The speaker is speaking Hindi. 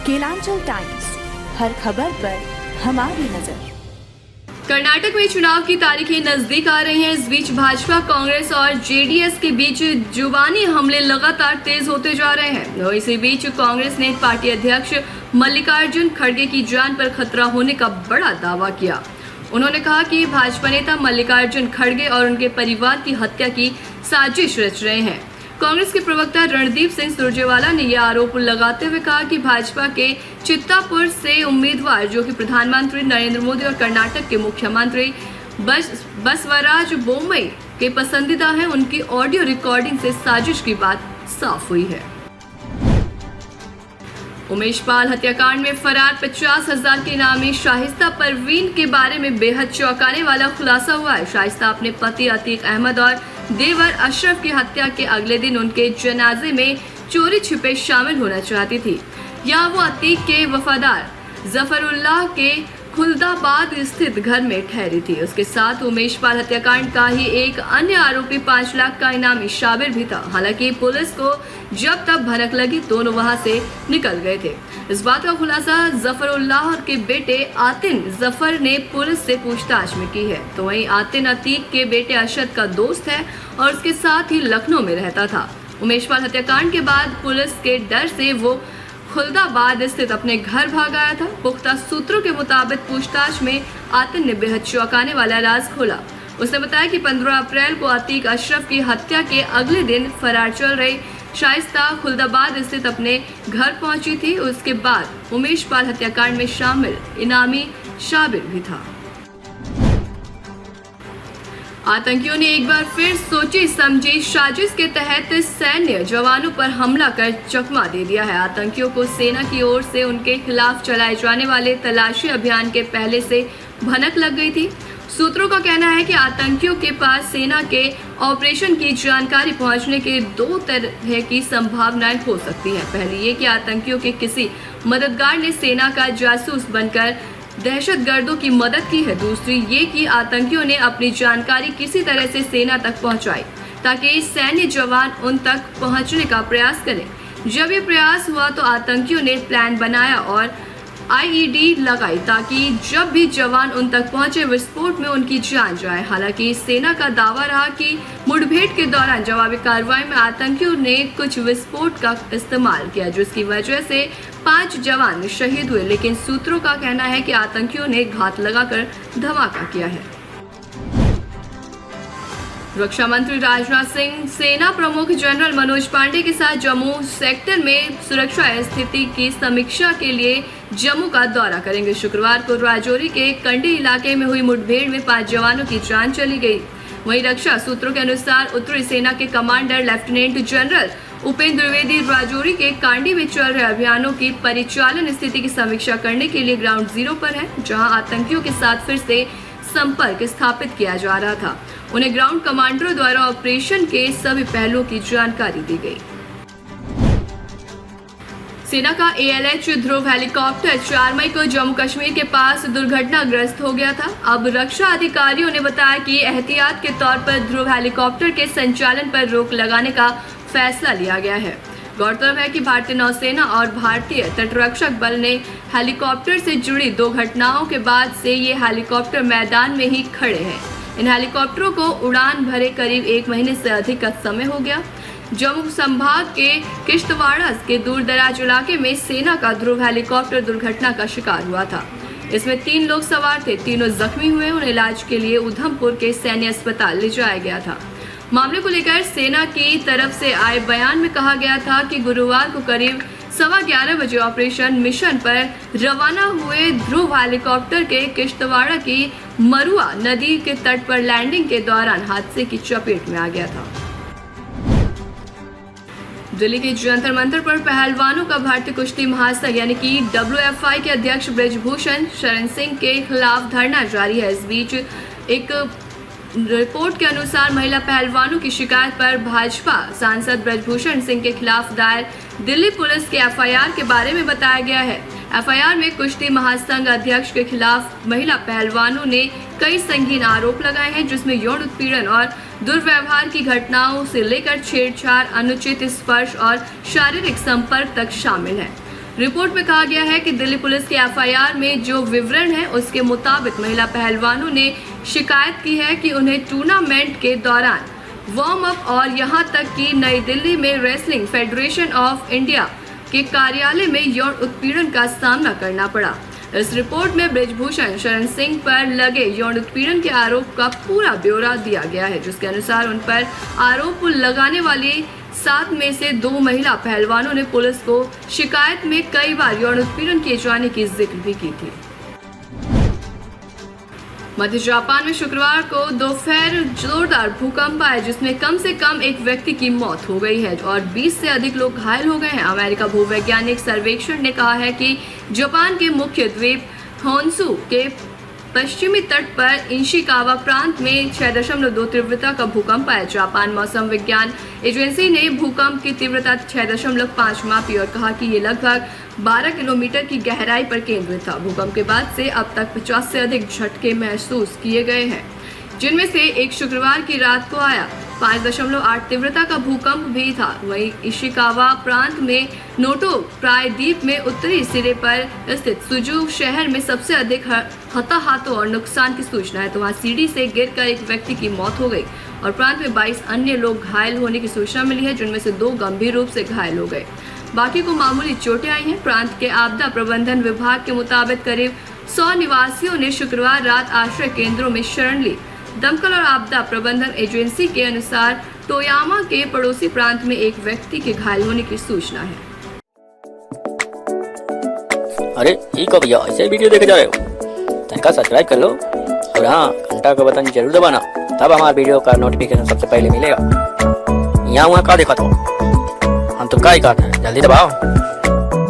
केलांचल टाइम्स, हर खबर पर हमारी नजर। कर्नाटक में चुनाव की तारीखें नजदीक आ रही हैं। इस बीच भाजपा, कांग्रेस और जेडीएस के बीच जुबानी हमले लगातार तेज होते जा रहे हैं। और इसी बीच कांग्रेस ने पार्टी अध्यक्ष मल्लिकार्जुन खड़गे की जान पर खतरा होने का बड़ा दावा किया। उन्होंने कहा कि भाजपा नेता मल्लिकार्जुन खड़गे और उनके परिवार की हत्या की साजिश रच रहे हैं। कांग्रेस के प्रवक्ता रणदीप सिंह सुरजेवाला ने यह आरोप लगाते हुए कहा कि भाजपा के चित्तापुर से उम्मीदवार, जो कि प्रधानमंत्री नरेंद्र मोदी और कर्नाटक के मुख्यमंत्री बसवराज बोम्मई के पसंदीदा हैं, उनकी ऑडियो रिकॉर्डिंग से साजिश की बात साफ हुई है। उमेश पाल हत्याकांड में फरार 50,000 के इनामी शाइस्ता परवीन के बारे में बेहद चौंकाने वाला खुलासा हुआ है। शाइस्ता अपने पति अतीक अहमद और देवर अशरफ की हत्या के अगले दिन उनके जनाजे में चोरी छिपे शामिल होना चाहती थी। यहाँ वो अतीक के वफादार जफरुल्लाह के खुलदाबाद स्थित घर में ठहरी थी। उसके साथ उमेश पाल हत्याकांड का ही एक अन्य आरोपी 5 लाख का इनामी शाबिर भी था। हालांकि पुलिस को जब तक भनक लगी, दोनों वहां से निकल गए थे। इस बात का खुलासा जफरुल्लाह के बेटे आतिन जफर ने पुलिस से पूछताछ में की है। तो वहीं आतिन अतीक के बेटे अरशद का दोस्त है और उसके साथ ही लखनऊ में रहता था। उमेश पाल हत्याकांड के बाद पुलिस के डर से वो खुलदाबाद स्थित अपने घर भाग आया था। पुख्ता सूत्रों के मुताबिक पूछताछ में आतिन ने बेहद चौंकाने वाला राज खोला। उसने बताया कि 15 अप्रैल को अतीक अशरफ की हत्या के अगले दिन फरार चल रही शाइस्ता खुलदाबाद स्थित अपने घर पहुंची थी। उसके बाद उमेश पाल हत्याकांड में शामिल इनामी शाबिर भी था। आतंकियों ने एक बार फिर सोची समझी साजिश के तहत सैन्य जवानों पर हमला कर चकमा दे दिया है। आतंकियों को सेना की ओर से उनके खिलाफ चलाए जाने वाले तलाशी अभियान के पहले से भनक लग गई थी। सूत्रों का कहना है कि आतंकियों के पास सेना के ऑपरेशन की जानकारी पहुंचने के 2 तरह की संभावनाएं हो सकती हैं। पहली ये कि आतंकियों के किसी मददगार ने सेना का जासूस बनकर दहशतगर्दों की मदद की है। दूसरी ये कि आतंकियों ने अपनी जानकारी किसी तरह से सेना तक पहुंचाई ताकि सैन्य जवान उन तक पहुंचने का प्रयास करें। जब ये प्रयास हुआ तो आतंकियों ने प्लान बनाया और आईईडी लगाई ताकि जब भी जवान उन तक पहुंचे, विस्फोट में उनकी जान जाए। हालांकि सेना का दावा रहा कि मुठभेड़ के दौरान जवाबी कार्रवाई में आतंकियों ने कुछ विस्फोट का इस्तेमाल किया, जिसकी वजह से 5 जवान शहीद हुए। लेकिन सूत्रों का कहना है कि आतंकियों ने घात लगाकर धमाका किया है। रक्षा मंत्री राजनाथ सिंह सेना प्रमुख जनरल मनोज पांडे के साथ जम्मू सेक्टर में सुरक्षा स्थिति की समीक्षा के लिए जम्मू का दौरा करेंगे। शुक्रवार को राजौरी के कंडी इलाके में हुई मुठभेड़ में 5 जवानों की जान चली गई। वहीं रक्षा सूत्रों के अनुसार उत्तरी सेना के commander lieutenant general Upendra Dwivedi Rajouri के कांडी में चल रहे अभियानों की परिचालन स्थिति की समीक्षा करने के लिए ग्राउंड जीरो पर है, जहां आतंकियों के साथ फिर से संपर्क स्थापित किया जा रहा था। उन्हें ग्राउंड कमांडरों द्वारा ऑपरेशन के सभी पहलुओं की जानकारी दी गई। सेना का ALH ध्रुव हेलीकॉप्टर 4 मई को जम्मू कश्मीर के पास दुर्घटनाग्रस्त हो गया था। अब रक्षा अधिकारियों ने बताया कि एहतियात के तौर पर ध्रुव हेलीकॉप्टर के संचालन पर रोक लगाने का फैसला लिया गया है। गौरतलब है कि भारतीय नौसेना और भारतीय तटरक्षक बल ने हेलीकॉप्टर से जुड़ी 2 घटनाओं के बाद से ये हेलीकॉप्टर मैदान में ही खड़े हैं। इन हेलीकॉप्टरों को उड़ान भरे करीब 1 महीने से अधिक का समय हो गया। जम्मू संभाग के किश्तवाड़ के दूर दराज इलाके में सेना का ध्रुव हेलीकॉप्टर दुर्घटना का शिकार हुआ था। इसमें 3 लोग सवार थे, तीनों जख्मी हुए। उन्हें इलाज के लिए उधमपुर के सैन्य अस्पताल ले जाया गया था। मामले को लेकर सेना की तरफ से आए बयान में कहा गया था कि गुरुवार को करीब 11:15 बजे ऑपरेशन मिशन पर रवाना हुए ध्रुव हेलीकॉप्टर के किश्तवाड़ा की मरुआ नदी के तट पर लैंडिंग के दौरान हादसे की चपेट में आ गया था। दिल्ली के जंतर मंतर पर पहलवानों का भारतीय कुश्ती महासंघ यानी कि WFI के अध्यक्ष ब्रजभूषण शरण सिंह के खिलाफ धरना जारी है। इस बीच एक रिपोर्ट के अनुसार महिला पहलवानों की शिकायत पर भाजपा सांसद ब्रजभूषण सिंह के खिलाफ दायर दिल्ली पुलिस के FIR के बारे में बताया गया है। FIR में कुश्ती महासंघ अध्यक्ष के खिलाफ महिला पहलवानों ने कई संगीन आरोप लगाए हैं, जिसमें यौन उत्पीड़न और दुर्व्यवहार की घटनाओं से लेकर छेड़छाड़, अनुचित स्पर्श और शारीरिक संपर्क तक शामिल है। रिपोर्ट में कहा गया है कि दिल्ली पुलिस के एफआईआर में जो विवरण है उसके मुताबिक महिला पहलवानों ने शिकायत की है कि उन्हें टूर्नामेंट के दौरान वार्म अप और यहां तक कि नई दिल्ली में रेसलिंग फेडरेशन ऑफ इंडिया के कार्यालय में यौन उत्पीड़न का सामना करना पड़ा। इस रिपोर्ट में ब्रिजभूषण शरण सिंह पर लगे यौन उत्पीड़न के आरोप का पूरा ब्यौरा दिया गया है, जिसके अनुसार उन पर आरोप लगाने वाली 7 में से 2 महिला पहलवानों ने पुलिस को शिकायत में कई बार यौन उत्पीड़न किए जाने की जिक्र भी की थी। मध्य जापान में शुक्रवार को दोपहर जोरदार भूकंप आया, जिसमें कम से कम एक व्यक्ति की मौत हो गई है और 20 से अधिक लोग घायल हो गए हैं। अमेरिका भूवैज्ञानिक सर्वेक्षण ने कहा है कि जापान के मुख्य द्वीप होन्शु के पश्चिमी तट पर इशिकावा प्रांत में 6.2 तीव्रता का भूकंप आया। जापान मौसम विज्ञान एजेंसी ने भूकंप की तीव्रता 6.5 मापी और कहा कि ये लगभग 12 किलोमीटर की गहराई पर केंद्रित था। भूकंप के बाद से अब तक 50 से अधिक झटके महसूस किए गए हैं, जिनमें से एक शुक्रवार की रात को आया। 5.8 तीव्रता का भूकंप भी था। वहीं इशिकावा प्रांत में नोटो प्रायद्वीप में उत्तरी सिरे पर स्थित सुजू शहर में सबसे अधिक हताहतों और नुकसान की सूचना है। तो वहाँ सीढ़ी से गिरकर एक व्यक्ति की मौत हो गई और प्रांत में 22 अन्य लोग घायल होने की सूचना मिली है, जिनमें से 2 गंभीर रूप से घायल हो गए। बाकी को मामूली चोटें आई हैं। प्रांत के आपदा प्रबंधन विभाग के मुताबिक करीब 100 निवासियों ने शुक्रवार रात आश्रय केंद्रों में शरण ली। दमकल और आपदा प्रबंधन एजेंसी के अनुसार टोयामा के पड़ोसी प्रांत में एक व्यक्ति के घायल होने की सूचना है। अरे ठीक हो भैया, ऐसे वीडियो देखे जा रहे हो तो सब्सक्राइब कर लो और हाँ, घंटा का बटन जरूर दबाना, तब हमारे वीडियो का नोटिफिकेशन सबसे पहले मिलेगा। यहाँ वहाँ का देखा तो हम तो क्या ही कहते हैं, जल्दी दबाओ।